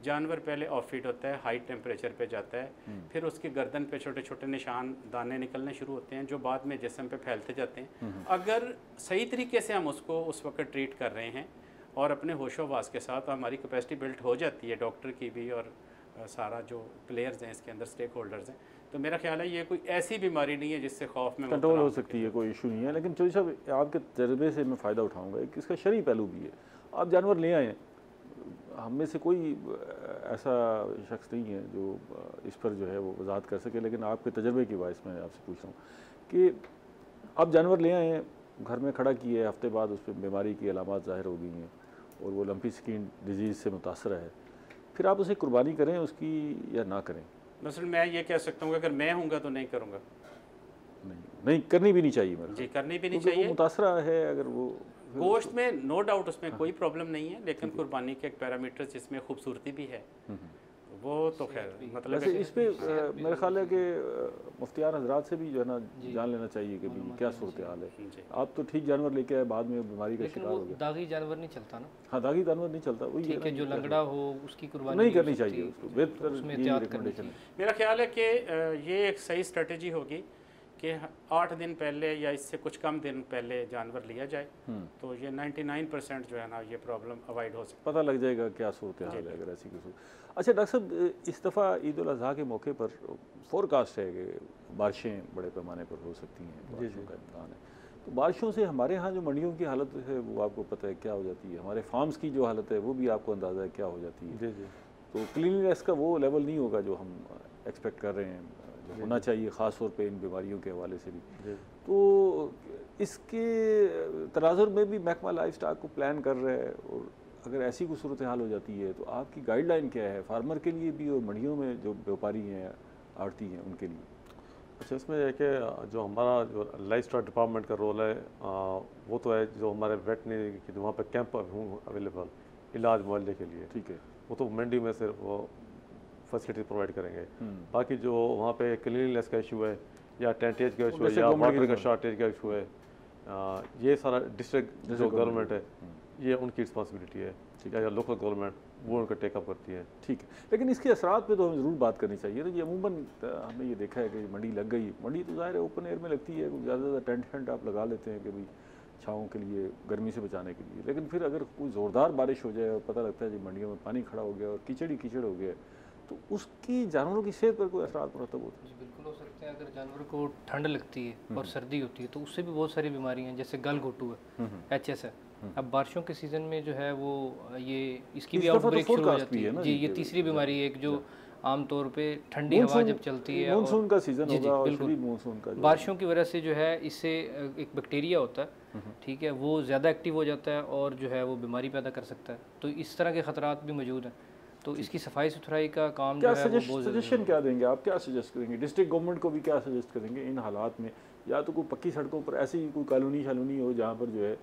जानवर पहले ऑफ फीट होता है, हाई टेम्परेचर पे जाता है, फिर उसकी गर्दन पे छोटे छोटे निशान, दाने निकलने शुरू होते हैं जो बाद में जिस्म पे फैलते जाते हैं। अगर सही तरीके से हम उसको उस वक्त ट्रीट कर रहे हैं और अपने होशोवास के साथ, हमारी कैपेसिटी बिल्ट हो जाती है, डॉक्टर की भी और सारा जो प्लेयर्स हैं इसके अंदर, स्टेक होल्डर्स हैं, तो मेरा ख्याल है ये कोई ऐसी बीमारी नहीं है जिससे खौफ में कंट्रोल हो सकती है, कोई इशू नहीं है। लेकिन चौधरी साहब, आपके तजर्बे से मैं फ़ायदा उठाऊँगा, एक इसका शरई पहलू भी है। आप जानवर ले आए, हम में से कोई ऐसा शख्स नहीं है जो इस पर जो है वो वजाहत कर सके, लेकिन आपके तजर्बे की बायस मैं आपसे पूछ रहा हूँ कि आप जानवर ले आए हैं, घर में खड़ा किए, हफ्ते बाद उस पर बीमारी की अलामात ज़ाहिर हो गई हैं और वो लंपी स्किन डिजीज़ से मुतासर है, फिर आप उसे कुर्बानी करें उसकी या ना करें? मसलन मैं ये कह सकता हूँ कि अगर मैं हूँगा तो नहीं करूँगा। नहीं करनी भी नहीं चाहिए मेरे जी, करनी भी नहीं चाहिए। मुतासरा है अगर वो गोश्त में, नो डाउट उसमें कोई प्रॉब्लम नहीं है, लेकिन कुर्बानी के एक पैरामीटर जिसमें खूबसूरती भी है वो तो खैर मतलब वैसे इस पे मेरा ख्याल है कि मुफ्तियान हजरात से भी जो है ना जान लेना चाहिए कि भाई क्या सूरत हाल है। आप तो ठीक जानवर लेके आए, बाद में बीमारी का शिकार हो गया। दागी जानवर नहीं चलता ना। हाँ, दागी जानवर नहीं चलता, वही है जो लंगड़ा हो उसकी कुर्बानी नहीं करनी चाहिए, उसको बेहतर रिकमेंडेशन है। मेरा ख्याल है कि ये एक सही स्ट्रेटजी होगी कि 8 दिन पहले या इससे कुछ कम दिन पहले जानवर लिया जाए, तो ये 99% जो है ना ये प्रॉब्लम अवॉइड हो सकती है। पता लग जाएगा क्या सूरत हाल है अगर ऐसी कुछ। अच्छा डॉक्टर साहब, इस दफ़ा ईद उल अज़हा के मौके पर फोरकास्ट है कि बारिशें बड़े पैमाने पर हो सकती हैं, बारिशों का इम्कान है। तो बारिशों से हमारे यहाँ जो मंडियों की हालत है वो आपको पता है क्या हो जाती है, हमारे फार्म्स की जो हालत है वो भी आपको अंदाज़ा है क्या हो जाती है। तो क्लीनलीनेस का वो लेवल नहीं होगा जो हम एक्सपेक्ट कर रहे हैं, जो होना चाहिए, ख़ास तौर पे इन बीमारियों के हवाले से भी। तो इसके तनाजुर में भी महकमा लाइफ स्टॉक को प्लान कर रहा है, और अगर ऐसी कोई सूरत हाल हो जाती है तो आपकी गाइडलाइन क्या है फार्मर के लिए भी और मंडियों में जो व्यापारी हैं, आड़ती हैं, उनके लिए? अच्छा, इसमें है कि जो हमारा जो लाइफ स्टॉक डिपार्टमेंट का रोल है वो तो है जो हमारे वेटनरी की वहाँ पे कैंप अवेलेबल इलाज मुआवजे के लिए, ठीक है, वो तो मंडी में सिर्फ वो फैसिलिटी प्रोवाइड करेंगे। बाकी जो वहाँ पे क्लीनलीनेस का इशू है या टेंटेज का इशू है या वाटर का शॉर्टेज का इशू है, ये सारा डिस्ट्रिक्ट जो गवर्नमेंट है ये उनकी रिस्पॉन्सिबिलिटी है, ठीक है, या लोकल गवर्नमेंट वो उनका टेकअप करती है, ठीक है। लेकिन इसके असरात पे तो हमें ज़रूर बात करनी चाहिए ना। ये अमूमन हमने ये देखा है कि मंडी लग गई, मंडी तो ज़ाहिर है ओपन एयर में लगती है, ज़्यादा टेंट आप लगा लेते हैं कि भाई छाँव के लिए, गर्मी से बचाने के लिए, लेकिन फिर अगर कोई ज़ोरदार बारिश हो जाए और पता लगता है जी मंडियों में पानी खड़ा हो गया और कीचड़ ही कीचड़ हो गया, तो उसकी जानवरों की सेहत पर कोई असरात मुरतब होते हैं? बिल्कुल हो सकते हैं। अगर जानवर को ठंड लगती है और सर्दी होती है तो उससे भी बहुत सारी बीमारियां, जैसे गल घोटू है, HS है। अब बारिशों के सीज़न में जो है वो ये इसकी भी आउटब्रेक शुरू हो जाती है जी। ये तीसरी बीमारी है एक जो आमतौर पे ठंडी हवा जब चलती है, मानसून का सीज़न होगा और बिल्कुल मानसून का बारिशों की वजह से जो है इससे एक बैक्टीरिया होता है, ठीक है, वो ज़्यादा एक्टिव हो जाता है और जो है वो बीमारी पैदा कर सकता है। तो इस तरह के ख़तरात भी मौजूद हैं। तो इसकी सफाई सुथराई का काम क्या जो है वो सजेशन क्या देंगे आप, क्या सजेस्ट करेंगे डिस्ट्रिक्ट गवर्नमेंट को भी, क्या सजेस्ट करेंगे इन हालात में? या तो कोई पक्की सड़कों पर ऐसी कोई कॉलोनी हो जहाँ पर जो है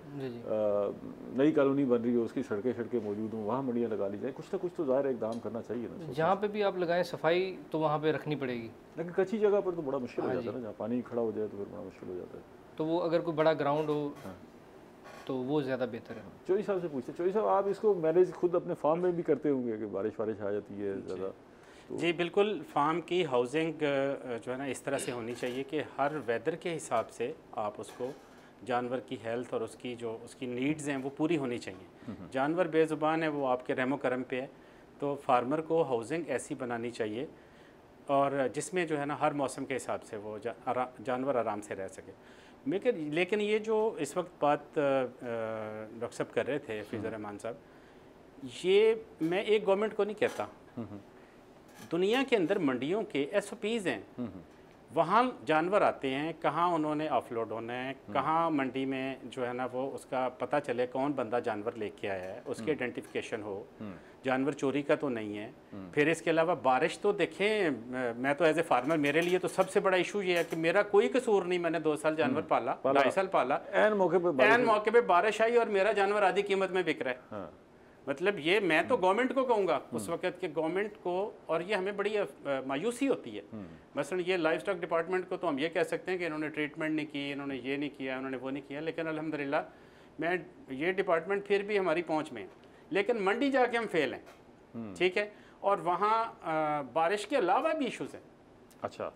नई कॉलोनी बन रही हो, उसकी सड़कें मौजूद हों, वहाँ मंडियाँ लगा ली जाए, कुछ ना कुछ तो ज़ाहिर इकदाम करना चाहिए ना। जहाँ पे भी आप लगाएं सफाई तो वहाँ पे रखनी पड़ेगी, लेकिन कच्ची जगह पर तो बड़ा मुश्किल हो जाता है ना, जहाँ पानी खड़ा हो जाए तो फिर बड़ा मुश्किल हो जाता है। तो वो अगर कोई बड़ा ग्राउंड हो तो वो ज़्यादा बेहतर है। चौधरी साहब से पूछते, चौधरी साहब आप इसको मैनेज खुद अपने फार्म में भी करते होंगे कि बारिश आ जाती है ज़्यादा? जी बिल्कुल, फार्म की हाउसिंग जो है ना इस तरह से होनी चाहिए कि हर वेदर के हिसाब से आप उसको जानवर की हेल्थ और उसकी जो उसकी नीड्स हैं वो पूरी होनी चाहिए। जानवर बेज़ुबान है, वो आपके रहमो करम पे है, तो फार्मर को हाउसिंग ऐसी बनानी चाहिए और जिसमें जो है ना हर मौसम के हिसाब से वो जानवर आराम से रह सके। लेकिन ये जो इस वक्त बात डॉक्टर साहब कर रहे थे, फिज़र रहमान साहब, ये मैं एक गवर्नमेंट को नहीं कहता, दुनिया के अंदर मंडियों के SOPs हैं, वहाँ जानवर आते हैं, कहाँ उन्होंने ऑफलोड होना है, कहाँ मंडी में जो है ना वो उसका पता चले कौन बंदा जानवर लेके आया है, उसकी आइडेंटिफिकेशन हो, जानवर चोरी का तो नहीं है। फिर इसके अलावा बारिश तो देखें, मैं तो एज ए फार्मर, मेरे लिए तो सबसे बड़ा इशू ये है कि मेरा कोई कसूर नहीं, मैंने 2 साल जानवर पाला, 2.5 साल पाला, एन मौके पे बारिश आई और मेरा जानवर आधी कीमत में बिक रहा है। मतलब ये मैं तो गवर्नमेंट को कहूँगा उस वक्त के गवर्नमेंट को, और ये हमें बड़ी मायूसी होती है। मसलन ये लाइफ स्टॉक डिपार्टमेंट को तो हम ये कह सकते हैं कि इन्होंने ट्रीटमेंट नहीं की, इन्होंने ये नहीं किया, इन्होंने वो नहीं किया, लेकिन अल्हम्दुलिल्लाह मैं ये डिपार्टमेंट फिर भी हमारी पहुँच में है, लेकिन मंडी जाके हम फेल हैं, ठीक है। और वहाँ बारिश के अलावा भी इशूज़ हैं। अच्छा,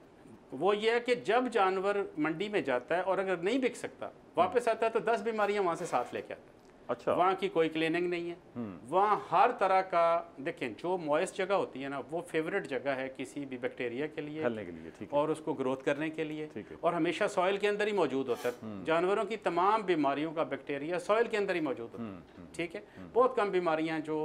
वो ये है कि जब जानवर मंडी में जाता है और अगर नहीं बिक सकता, वापस आता है तो 10 बीमारियाँ वहाँ से साथ लेके आता है। अच्छा, वहाँ की कोई क्लीनिंग नहीं है, वहाँ हर तरह का, देखें जो मॉइस्ट जगह होती है ना वो फेवरेट जगह है किसी भी बैक्टीरिया के लिए, फैलने के लिए, ठीक है, और उसको ग्रोथ करने के लिए, और हमेशा सॉइल के अंदर ही मौजूद होता है। जानवरों की तमाम बीमारियों का बैक्टीरिया सॉइल के अंदर ही मौजूद होता है, ठीक है। बहुत कम बीमारियाँ जो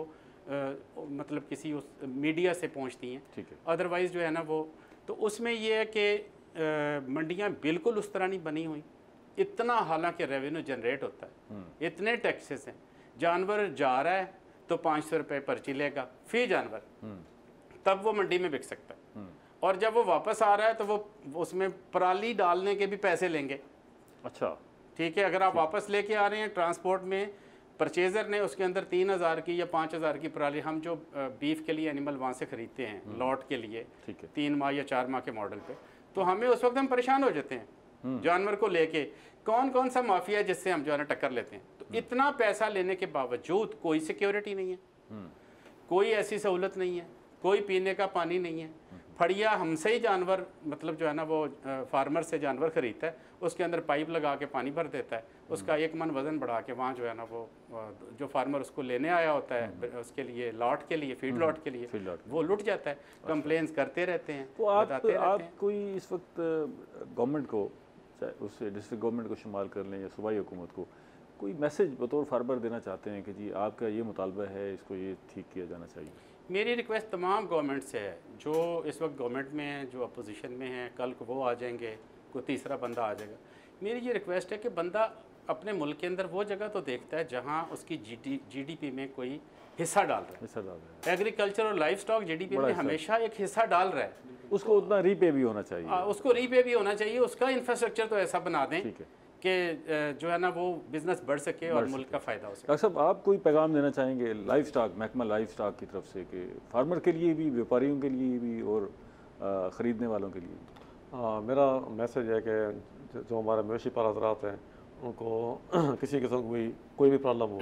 मतलब किसी उस मीडिया से पहुँचती हैं, ठीक है, अदरवाइज़ जो है ना वो, तो उसमें ये है कि मंडियाँ बिल्कुल उस तरह नहीं बनी हुई। इतना हालांकि रेवेन्यू जनरेट होता है, इतने टैक्सेस हैं, जानवर जा रहा है तो 500 रुपये पर्ची लेगा फी जानवर, तब वो मंडी में बिक सकता है, और जब वो वापस आ रहा है तो वो उसमें पराली डालने के भी पैसे लेंगे। अच्छा, ठीक है, अगर आप वापस लेके आ रहे हैं ट्रांसपोर्ट में परचेज़र ने उसके अंदर 3,000 की या 5,000 की पराली, हम जो बीफ के लिए एनिमल वहाँ से ख़रीदते हैं लॉट के लिए 3 माह या 4 माह के मॉडल पे, तो हमें उस वक्त हम परेशान हो जाते हैं जानवर को लेके, कौन कौन सा माफिया है जिससे हम जो है ना टक्कर लेते हैं। तो इतना पैसा लेने के बावजूद कोई सिक्योरिटी नहीं है, कोई ऐसी सहूलत नहीं है, कोई पीने का पानी नहीं है। फड़िया हमसे ही जानवर मतलब जो है ना वो फार्मर से जानवर खरीदता है, उसके अंदर पाइप लगा के पानी भर देता है, उसका 1 मन वज़न बढ़ा के वहाँ जो है ना वो जो फार्मर उसको लेने आया होता है उसके लिए लॉट के लिए फीड लॉट के लिए वो लुट जाता है। कंप्लेंट्स करते रहते हैं। तो आप कोई इस वक्त गवर्नमेंट को, चाहे उससे डिस्ट्रिक्ट गवर्नमेंट को शुमार कर लें या सूबाई हुकूमत को, कोई मैसेज बतौर फार्मर देना चाहते हैं कि जी आपका ये मुतालबा है, इसको ये ठीक किया जाना चाहिए? मेरी रिक्वेस्ट तमाम गवर्नमेंट से है, जो इस वक्त गवर्नमेंट में है, जो अपोजिशन में है, कल को वो आ जाएंगे, कोई तीसरा बंदा आ जाएगा। मेरी ये रिक्वेस्ट है कि बंदा अपने मुल्क के अंदर वो जगह तो देखता है जहाँ उसकी जीडीपी में कोई हिस्सा डाल रहा है। एग्रीकल्चर और लाइफ स्टॉक जीडीपी में हमेशा एक हिस्सा डाल रहा है, उसको उतना रीपे भी होना चाहिए। उसको रीपे भी होना चाहिए। उसका इंफ्रास्ट्रक्चर तो ऐसा बना दें कि जो है ना वो बिजनेस बढ़ सके और मुल्क का फ़ायदा हो सके। डॉक्टर साहब, आप कोई पैगाम देना चाहेंगे लाइफ स्टॉक, महकमा लाइफ स्टॉक की तरफ से, कि फार्मर के लिए भी, व्यापारियों के लिए भी और ख़रीदने वालों के लिए? मेरा मैसेज है कि जो हमारे मवेशी पाल हज़रात हैं उनको किसी किस्म की कोई भी प्रॉब्लम हो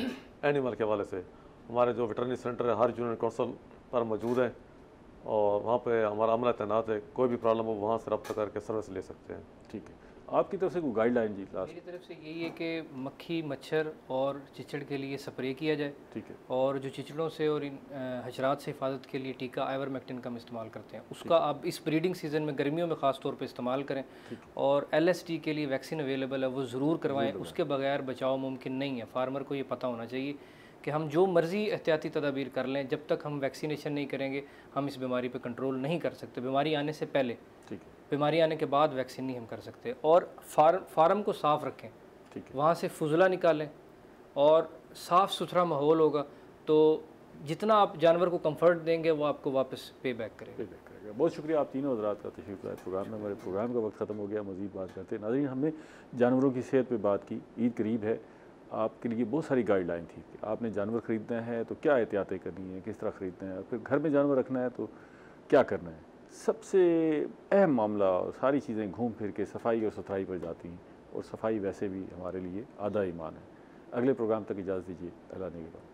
एनिमल के हवाले से, हमारे जो वेटरनरी सेंटर है हर यूनियन काउंसिल पर मौजूद है और वहाँ पे हमारा अमला तैनात है। कोई भी प्रॉब्लम हो वहाँ से रब्ता करके सर्विस ले सकते हैं। ठीक है, आपकी तरफ से कोई गाइडलाइन जी? लास्ट मेरी तरफ से यही है कि मक्खी, मच्छर और चिचड़ के लिए स्प्रे किया जाए। ठीक है। और जो चिचड़ों से और इन हशरात से हिफाजत के लिए टीका आइवरमेक्टिन का हम इस्तेमाल करते हैं, उसका आप इस ब्रीडिंग सीज़न में गर्मियों में ख़ास तौर पे इस्तेमाल करें। और LSD के लिए वैक्सीन अवेलेबल है, वो ज़रूर करवाएं। उसके बगैर बचाव मुमकिन नहीं है। फार्मर को ये पता होना चाहिए कि हम जो मर्ज़ी एहतियाती तदाबीर कर लें, जब तक हम वैक्सीनेशन नहीं करेंगे हम इस बीमारी पर कंट्रोल नहीं कर सकते। बीमारी आने से पहले, बीमारी आने के बाद वैक्सीन नहीं हम कर सकते। और फार्म को साफ़ रखें, वहाँ से फुजला निकालें और साफ़ सुथरा माहौल होगा तो जितना आप जानवर को कंफर्ट देंगे वो आपको वापस पे बैक करेगा। बहुत शुक्रिया आप तीनों हज़रात का तशरीफ़ लाए प्रोग्राम में। हमारे प्रोग्राम का वक्त ख़त्म हो गया, मज़ीद बात करते हैं। नाज़रीन, हमने जानवरों की सेहत पे बात की। ईद करीब है, आपके लिए बहुत सारी गाइडलाइन थी कि आपने जानवर ख़रीदना है तो क्या एहतियातें करनी है, किस तरह ख़रीदना है, फिर घर में जानवर रखना है तो क्या करना है। सबसे अहम मामला, सारी चीज़ें घूम फिर के सफाई और सुथराई पर जाती हैं, और सफाई वैसे भी हमारे लिए आधा ईमान है। अगले प्रोग्राम तक इजाज़त दीजिए। अल्लाह ने के बाद।